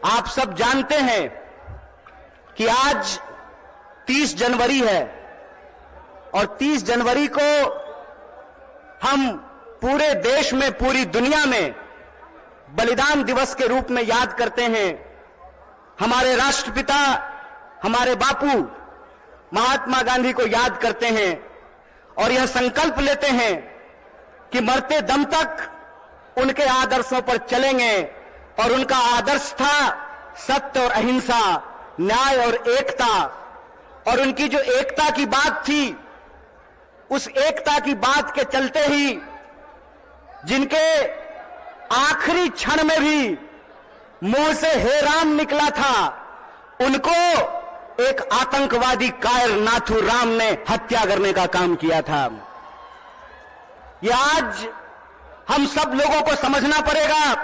आप सब जानते हैं कि आज 30 जनवरी है और 30 जनवरी को हम पूरे देश में, पूरी दुनिया में बलिदान दिवस के रूप में याद करते हैं। हमारे राष्ट्रपिता, हमारे बापू महात्मा गांधी को याद करते हैं और यह संकल्प लेते हैं कि मरते दम तक उनके आदर्शों पर चलेंगे। और उनका आदर्श था सत्य और अहिंसा, न्याय और एकता। और उनकी जो एकता की बात थी, उस एकता की बात के चलते ही जिनके आखिरी क्षण में भी मुंह से हे राम निकला था, उनको एक आतंकवादी कायर नाथू राम ने हत्या करने का काम किया था। यह आज हम सब लोगों को समझना पड़ेगा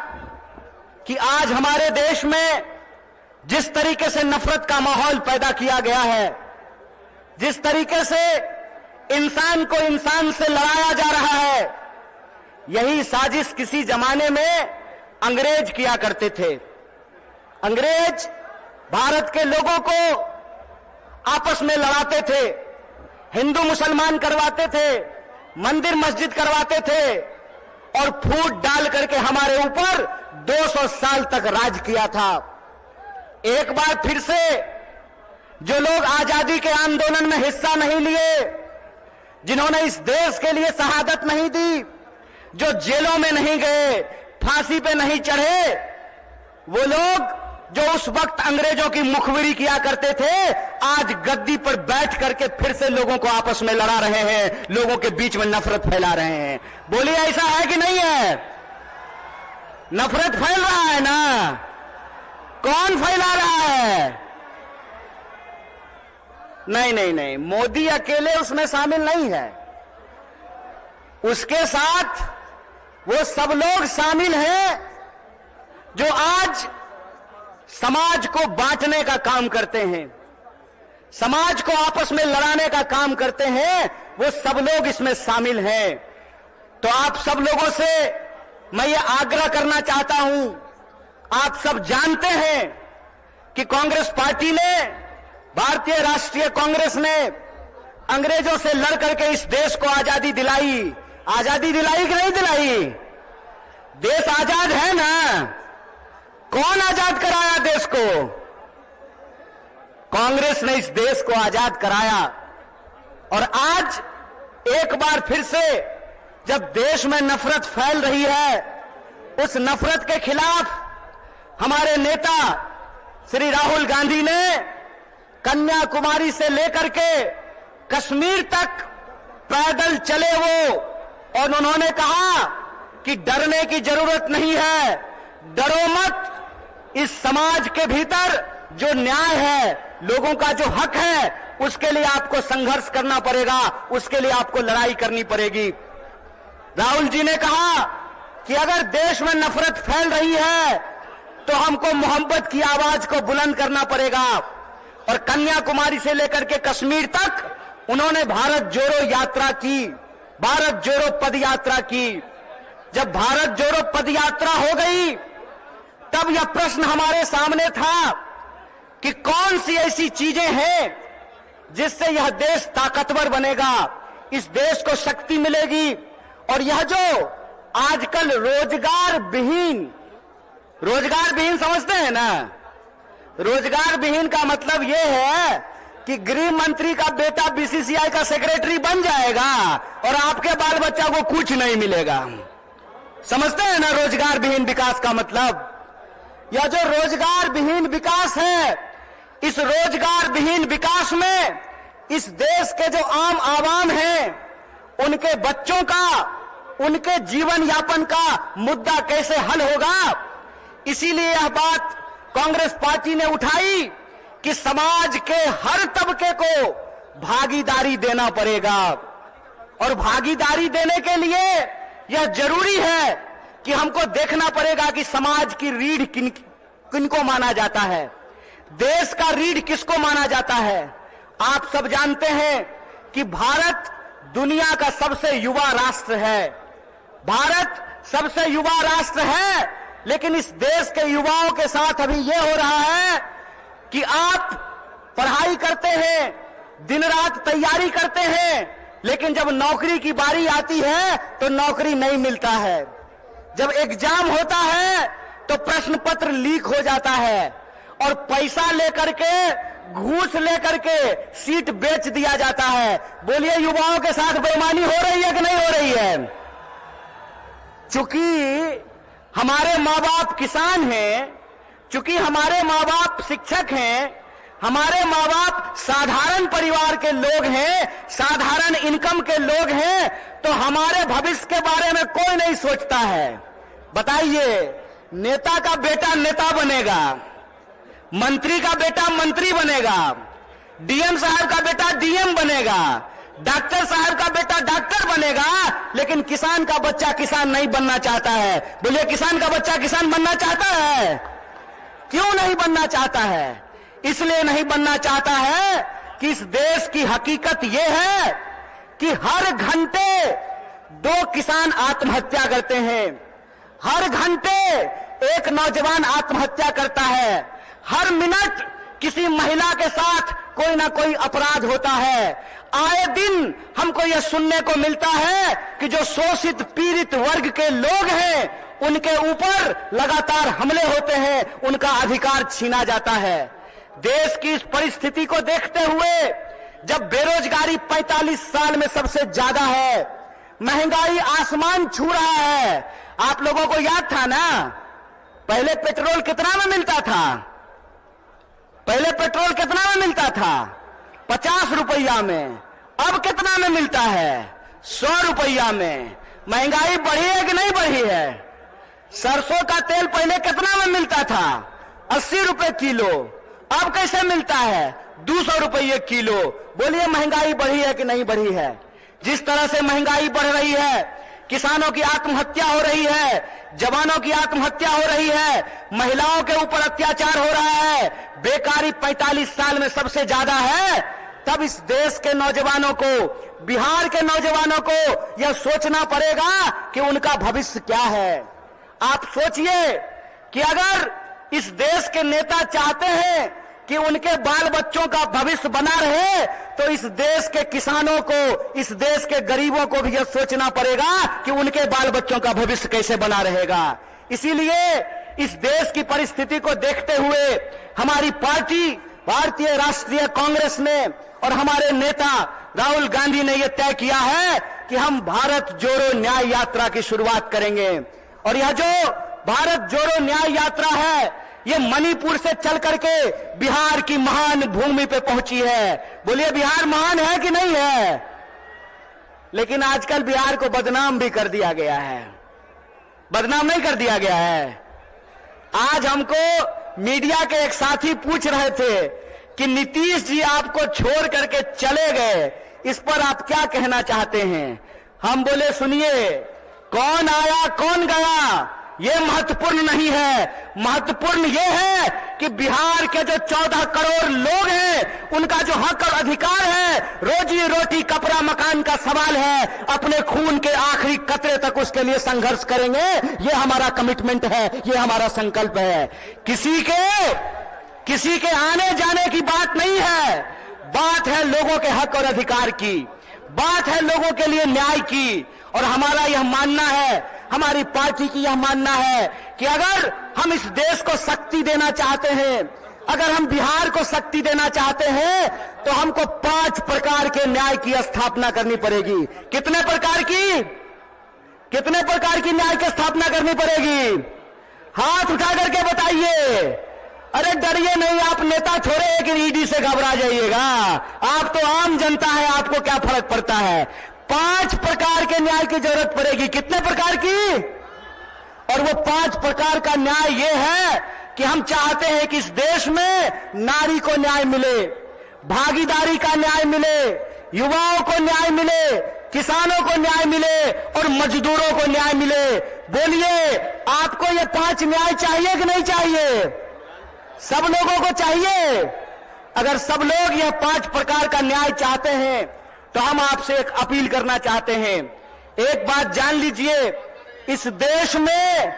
कि आज हमारे देश में जिस तरीके से नफरत का माहौल पैदा किया गया है, जिस तरीके से इंसान को इंसान से लड़ाया जा रहा है, यही साजिश किसी जमाने में अंग्रेज किया करते थे। अंग्रेज भारत के लोगों को आपस में लड़ाते थे, हिंदू मुसलमान करवाते थे, मंदिर मस्जिद करवाते थे और फूट डाल करके हमारे ऊपर 200 साल तक राज किया था। एक बार फिर से जो लोग आजादी के आंदोलन में हिस्सा नहीं लिए, जिन्होंने इस देश के लिए शहादत नहीं दी, जो जेलों में नहीं गए, फांसी पे नहीं चढ़े, वो लोग जो उस वक्त अंग्रेजों की मुखबिरी किया करते थे, आज गद्दी पर बैठ करके फिर से लोगों को आपस में लड़ा रहे हैं, लोगों के बीच में नफरत फैला रहे हैं। बोलिए, ऐसा है कि नहीं है? नफरत फैल रहा है ना? कौन फैला रहा है? नहीं नहीं नहीं, मोदी अकेले उसमें शामिल नहीं है, उसके साथ वो सब लोग शामिल हैं जो आज समाज को बांटने का काम करते हैं, समाज को आपस में लड़ाने का काम करते हैं। वो सब लोग इसमें शामिल हैं। तो आप सब लोगों से मैं ये आग्रह करना चाहता हूं, आप सब जानते हैं कि कांग्रेस पार्टी ने, भारतीय राष्ट्रीय कांग्रेस ने अंग्रेजों से लड़ करके इस देश को आजादी दिलाई। आजादी दिलाई कि नहीं दिलाई? देश आजाद है ना? कौन आजाद कराया देश को? कांग्रेस ने इस देश को आजाद कराया। और आज एक बार फिर से जब देश में नफरत फैल रही है, उस नफरत के खिलाफ हमारे नेता श्री राहुल गांधी ने कन्याकुमारी से लेकर के कश्मीर तक पैदल चले वो, और उन्होंने कहा कि डरने की जरूरत नहीं है, डरो मत। इस समाज के भीतर जो न्याय है, लोगों का जो हक है, उसके लिए आपको संघर्ष करना पड़ेगा, उसके लिए आपको लड़ाई करनी पड़ेगी। राहुल जी ने कहा कि अगर देश में नफरत फैल रही है तो हमको मोहब्बत की आवाज को बुलंद करना पड़ेगा। और कन्याकुमारी से लेकर के कश्मीर तक उन्होंने भारत जोड़ो यात्रा की, भारत जोड़ो पद यात्रा की। जब भारत जोड़ो पद यात्रा हो गई, तब यह प्रश्न हमारे सामने था कि कौन सी ऐसी चीजें हैं जिससे यह देश ताकतवर बनेगा, इस देश को शक्ति मिलेगी। और यह जो आजकल रोजगार विहीन समझते हैं ना? रोजगार विहीन का मतलब यह है कि गृह मंत्री का बेटा बीसीसीआई का सेक्रेटरी बन जाएगा और आपके बाल बच्चा को कुछ नहीं मिलेगा। समझते हैं ना रोजगार विहीन विकास का मतलब? यह जो रोजगार विहीन विकास है, इस रोजगार विहीन विकास में इस देश के जो आम आवाम हैं, उनके बच्चों का, उनके जीवन यापन का मुद्दा कैसे हल होगा। इसीलिए यह बात कांग्रेस पार्टी ने उठाई कि समाज के हर तबके को भागीदारी देना पड़ेगा। और भागीदारी देने के लिए यह जरूरी है कि हमको देखना पड़ेगा कि समाज की रीढ़ किनको माना जाता है, देश का रीढ़ किसको माना जाता है। आप सब जानते हैं कि भारत दुनिया का सबसे युवा राष्ट्र है। भारत सबसे युवा राष्ट्र है लेकिन इस देश के युवाओं के साथ अभी यह हो रहा है कि आप पढ़ाई करते हैं, दिन रात तैयारी करते हैं, लेकिन जब नौकरी की बारी आती है तो नौकरी नहीं मिलता है। जब एग्जाम होता है तो प्रश्न पत्र लीक हो जाता है और पैसा लेकर के, घूस लेकर के सीट बेच दिया जाता है। बोलिए, युवाओं के साथ बेईमानी हो रही है कि नहीं हो रही है? चूंकि हमारे माँ बाप किसान हैं, चूंकि हमारे माँ बाप शिक्षक हैं, हमारे माँ बाप साधारण परिवार के लोग हैं, साधारण इनकम के लोग हैं, तो हमारे भविष्य के बारे में कोई नहीं सोचता है। बताइए, नेता का बेटा नेता बनेगा, मंत्री का बेटा मंत्री बनेगा, डीएम साहब का बेटा डीएम बनेगा, डॉक्टर साहब का बेटा डॉक्टर बनेगा, लेकिन किसान का बच्चा किसान नहीं बनना चाहता है। बोलिए, किसान का बच्चा किसान बनना चाहता है? क्यों नहीं बनना चाहता है? इसलिए नहीं बनना चाहता है कि इस देश की हकीकत यह है कि हर घंटे 2 किसान आत्महत्या करते हैं, हर घंटे एक नौजवान आत्महत्या करता है, हर मिनट किसी महिला के साथ कोई ना कोई अपराध होता है। आए दिन हमको यह सुनने को मिलता है कि जो शोषित पीड़ित वर्ग के लोग हैं उनके ऊपर लगातार हमले होते हैं, उनका अधिकार छीना जाता है। देश की इस परिस्थिति को देखते हुए, जब बेरोजगारी 45 साल में सबसे ज्यादा है, महंगाई आसमान छू रहा है। आप लोगों को याद था ना, पहले पेट्रोल कितना में मिलता था? पहले पेट्रोल कितना में मिलता था? 50 रुपया में। अब कितना में मिलता है? 100 रुपया में। महंगाई बढ़ी है कि नहीं बढ़ी है? सरसों का तेल पहले कितना में मिलता था? 80 रुपए किलो। अब कैसे मिलता है? 200 रुपये किलो। बोलिए, महंगाई बढ़ी है कि नहीं बढ़ी है? जिस तरह से महंगाई बढ़ रही है, किसानों की आत्महत्या हो रही है, जवानों की आत्महत्या हो रही है, महिलाओं के ऊपर अत्याचार हो रहा है, बेकारी 45 साल में सबसे ज्यादा है, तब इस देश के नौजवानों को, बिहार के नौजवानों को यह सोचना पड़ेगा कि उनका भविष्य क्या है। आप सोचिए कि अगर इस देश के नेता चाहते हैं कि उनके बाल बच्चों का भविष्य बना रहे, तो इस देश के किसानों को, इस देश के गरीबों को भी यह सोचना पड़ेगा कि उनके बाल बच्चों का भविष्य कैसे बना रहेगा। इसीलिए इस देश की परिस्थिति को देखते हुए हमारी पार्टी भारतीय राष्ट्रीय कांग्रेस ने और हमारे नेता राहुल गांधी ने यह तय किया है कि हम भारत जोड़ो न्याय यात्रा की शुरुआत करेंगे। और यह जो भारत जोड़ो न्याय यात्रा है, ये मणिपुर से चल करके बिहार की महान भूमि पे पहुंची है। बोलिए, बिहार महान है कि नहीं है? लेकिन आजकल बिहार को बदनाम भी कर दिया गया है। बदनाम नहीं कर दिया गया है। आज हमको मीडिया के एक साथी पूछ रहे थे कि नीतीश जी आपको छोड़ करके चले गए, इस पर आप क्या कहना चाहते हैं? हम बोले, सुनिए, कौन आया कौन गया ये महत्वपूर्ण नहीं है। महत्वपूर्ण ये है कि बिहार के जो 14 करोड़ लोग हैं, उनका जो हक और अधिकार है, रोजी रोटी कपड़ा मकान का सवाल है, अपने खून के आखिरी कतरे तक उसके लिए संघर्ष करेंगे। ये हमारा कमिटमेंट है, ये हमारा संकल्प है। किसी के आने जाने की बात नहीं है, बात है लोगों के हक और अधिकार की, बात है लोगों के लिए न्याय की। और हमारा यह मानना है, हमारी पार्टी की यह मानना है कि अगर हम इस देश को शक्ति देना चाहते हैं, अगर हम बिहार को शक्ति देना चाहते हैं, तो हमको 5 प्रकार के न्याय की स्थापना करनी पड़ेगी। कितने प्रकार की न्याय की स्थापना करनी पड़ेगी? हाथ उठा करके बताइए। अरे डरिए नहीं, आप नेता थोड़े हैं कि ईडी से घबरा जाइएगा। आप तो आम जनता है, आपको क्या फर्क पड़ता है? 5 प्रकार के न्याय की जरूरत पड़ेगी। कितने प्रकार की? और वो 5 प्रकार का न्याय ये है कि हम चाहते हैं कि इस देश में नारी को न्याय मिले, भागीदारी का न्याय मिले, युवाओं को न्याय मिले, किसानों को न्याय मिले और मजदूरों को न्याय मिले। बोलिए, आपको ये 5 न्याय चाहिए कि नहीं चाहिए? सब लोगों को चाहिए। अगर सब लोग यह 5 प्रकार का न्याय चाहते हैं तो हम आपसे एक अपील करना चाहते हैं। एक बात जान लीजिए, इस देश में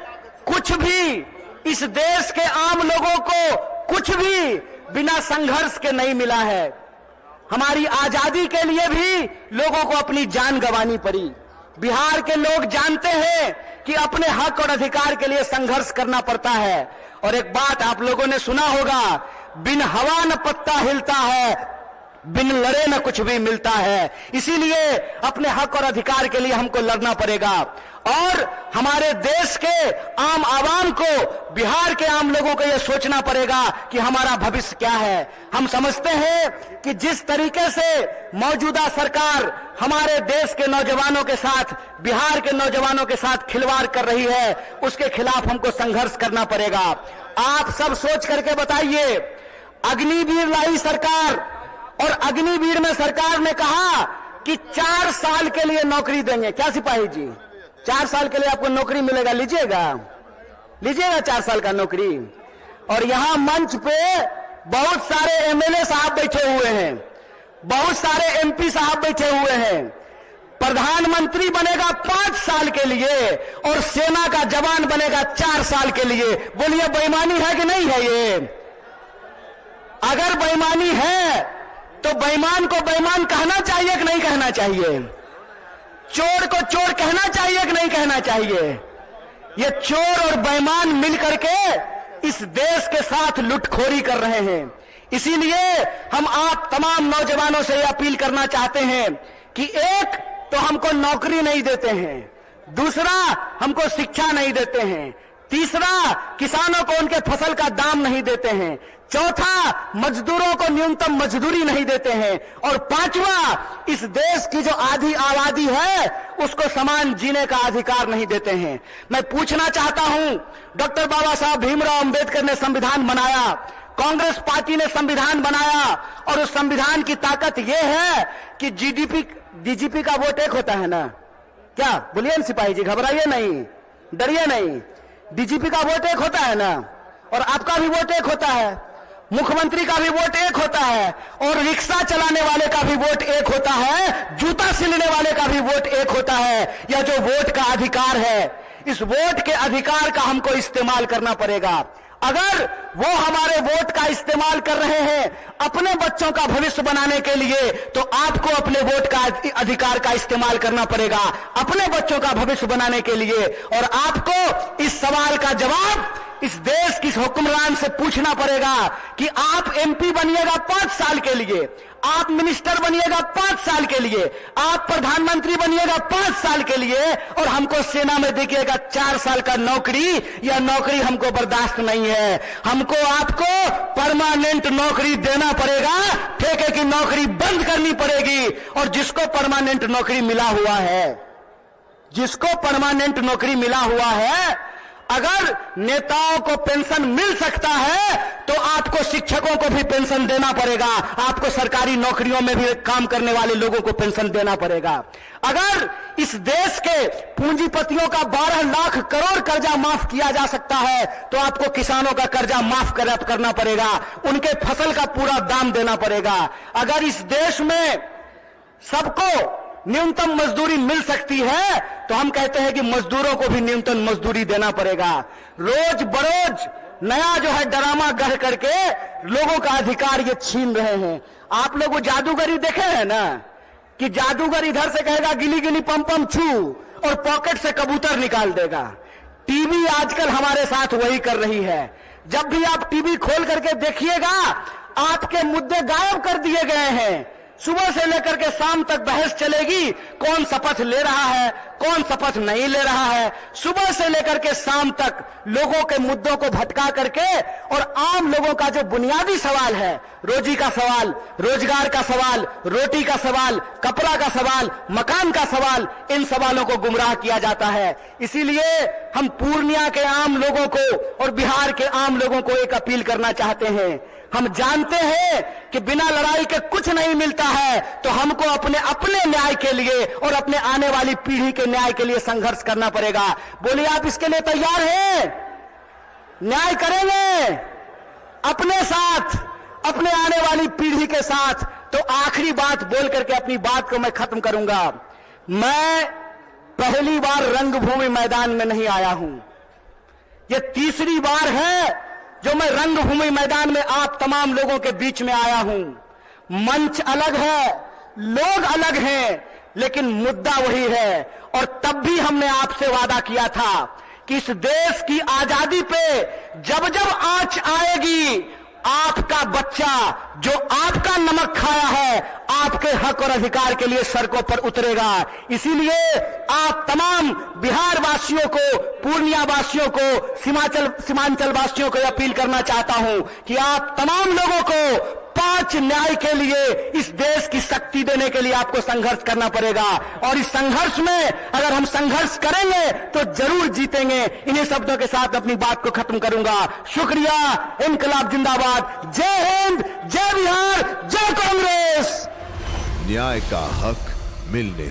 कुछ भी इस देश के आम लोगों को कुछ भी बिना संघर्ष के नहीं मिला है। हमारी आजादी के लिए भी लोगों को अपनी जान गंवानी पड़ी। बिहार के लोग जानते हैं कि अपने हक और अधिकार के लिए संघर्ष करना पड़ता है। और एक बात आप लोगों ने सुना होगा, बिन हवा न पत्ता हिलता है, बिन लड़े न कुछ भी मिलता है। इसीलिए अपने हक और अधिकार के लिए हमको लड़ना पड़ेगा और हमारे देश के आम आवाम को, बिहार के आम लोगों को यह सोचना पड़ेगा कि हमारा भविष्य क्या है। हम समझते हैं कि जिस तरीके से मौजूदा सरकार हमारे देश के नौजवानों के साथ, बिहार के नौजवानों के साथ खिलवाड़ कर रही है, उसके खिलाफ हमको संघर्ष करना पड़ेगा। आप सब सोच करके बताइए, अग्निवीर लाई सरकार और अग्निवीर में सरकार ने कहा कि 4 साल के लिए नौकरी देंगे। क्या सिपाही जी, 4 साल के लिए आपको नौकरी मिलेगा, लीजिएगा 4 साल का नौकरी। और यहां मंच पे बहुत सारे एमएलए साहब बैठे हुए हैं, बहुत सारे एमपी साहब बैठे हुए हैं। प्रधानमंत्री बनेगा 5 साल के लिए और सेना का जवान बनेगा 4 साल के लिए। बोलिए बेईमानी है कि नहीं है? ये अगर बेईमानी है तो बेईमान को बेईमान कहना चाहिए कि नहीं कहना चाहिए? चोर को चोर कहना चाहिए कि नहीं कहना चाहिए? ये चोर और बेईमान मिलकर के इस देश के साथ लुटखोरी कर रहे हैं। इसीलिए हम आप तमाम नौजवानों से यह अपील करना चाहते हैं कि एक तो हमको नौकरी नहीं देते हैं, दूसरा हमको शिक्षा नहीं देते हैं, तीसरा किसानों को उनके फसल का दाम नहीं देते हैं, चौथा मजदूरों को न्यूनतम मजदूरी नहीं देते हैं, और पांचवा इस देश की जो आधी आबादी है उसको समान जीने का अधिकार नहीं देते हैं। मैं पूछना चाहता हूं, डॉक्टर बाबा साहब भीमराव अंबेडकर ने संविधान बनाया, कांग्रेस पार्टी ने संविधान बनाया और उस संविधान की ताकत यह है कि डीजीपी का वोट एक होता है ना? क्या बोलिए न सिपाही जी, घबराइए नहीं, डरिए नहीं। डीजीपी का वोट एक होता है ना, और आपका भी वोट एक होता है, मुख्यमंत्री का भी वोट एक होता है, और रिक्शा चलाने वाले का भी वोट एक होता है, जूता सिलने वाले का भी वोट एक होता है। यह जो वोट का अधिकार है, इस वोट के अधिकार का हमको इस्तेमाल करना पड़ेगा। अगर वो हमारे वोट का इस्तेमाल कर रहे हैं अपने बच्चों का भविष्य बनाने के लिए, तो आपको अपने वोट का अधिकार का इस्तेमाल करना पड़ेगा अपने बच्चों का भविष्य बनाने के लिए। और आपको इस सवाल का जवाब इस देश की हुक्मरान से पूछना पड़ेगा कि आप एमपी बनिएगा 5 साल के लिए, आप मिनिस्टर बनिएगा 5 साल के लिए, आप प्रधानमंत्री बनिएगा 5 साल के लिए, और हमको सेना में देखिएगा 4 साल का नौकरी। यह नौकरी हमको बर्दाश्त नहीं है। हमको आपको परमानेंट नौकरी देना पड़ेगा, ठेके की नौकरी बंद करनी पड़ेगी। और जिसको परमानेंट नौकरी मिला हुआ है, जिसको परमानेंट नौकरी मिला हुआ है, अगर नेताओं को पेंशन मिल सकता है तो आपको शिक्षकों को भी पेंशन देना पड़ेगा, आपको सरकारी नौकरियों में भी काम करने वाले लोगों को पेंशन देना पड़ेगा। अगर इस देश के पूंजीपतियों का 12 लाख करोड़ कर्जा माफ किया जा सकता है तो आपको किसानों का कर्जा माफ करना पड़ेगा, उनके फसल का पूरा दाम देना पड़ेगा। अगर इस देश में सबको न्यूनतम मजदूरी मिल सकती है तो हम कहते हैं कि मजदूरों को भी न्यूनतम मजदूरी देना पड़ेगा। रोज बरोज नया जो है ड्रामा गढ़ करके लोगों का अधिकार ये छीन रहे हैं। आप लोग वो जादूगरी देखे हैं ना, कि जादूगर इधर से कहेगा गिली गिली पम पम छू और पॉकेट से कबूतर निकाल देगा। टीवी आजकल हमारे साथ वही कर रही है। जब भी आप टीवी खोल करके देखिएगा, आपके मुद्दे गायब कर दिए गए हैं। सुबह से लेकर के शाम तक बहस चलेगी, कौन शपथ ले रहा है, कौन शपथ नहीं ले रहा है। सुबह से लेकर के शाम तक लोगों के मुद्दों को भटका करके और आम लोगों का जो बुनियादी सवाल है, रोजी का सवाल, रोजगार का सवाल, रोटी का सवाल, कपड़ा का सवाल, मकान का सवाल, इन सवालों को गुमराह किया जाता है। इसीलिए हम पूर्णिया के आम लोगों को और बिहार के आम लोगों को एक अपील करना चाहते हैं। हम जानते हैं कि बिना लड़ाई के कुछ नहीं मिलता है, तो हमको अपने न्याय के लिए और अपने आने वाली पीढ़ी के न्याय के लिए संघर्ष करना पड़ेगा। बोलिए, आप इसके लिए तैयार हैं? न्याय करेंगे अपने साथ, अपने आने वाली पीढ़ी के साथ। तो आखिरी बात बोल करके अपनी बात को मैं खत्म करूंगा। मैं पहली बार रंगभूमि मैदान में नहीं आया हूं। ये तीसरी बार है जो मैं रंगभूमि मैदान में आप तमाम लोगों के बीच में आया हूं। मंच अलग है, लोग अलग हैं, लेकिन मुद्दा वही है। और तब भी हमने आपसे वादा किया था कि इस देश की आजादी पे जब जब आंच आएगी, आपका बच्चा जो आपका नमक खाया है, आपके हक और अधिकार के लिए सड़कों पर उतरेगा। इसीलिए आप तमाम बिहार वासियों को, पूर्णिया वासियों को, सीमांचल वासियों को अपील करना चाहता हूं कि आप तमाम लोगों को 5 न्याय के लिए, इस देश की शक्ति देने के लिए आपको संघर्ष करना पड़ेगा। और इस संघर्ष में अगर हम संघर्ष करेंगे तो जरूर जीतेंगे। इन्हीं शब्दों के साथ अपनी बात को खत्म करूंगा। शुक्रिया। इनकलाब जिंदाबाद। जय हिंद, जय बिहार, जय कांग्रेस। न्याय का हक मिलने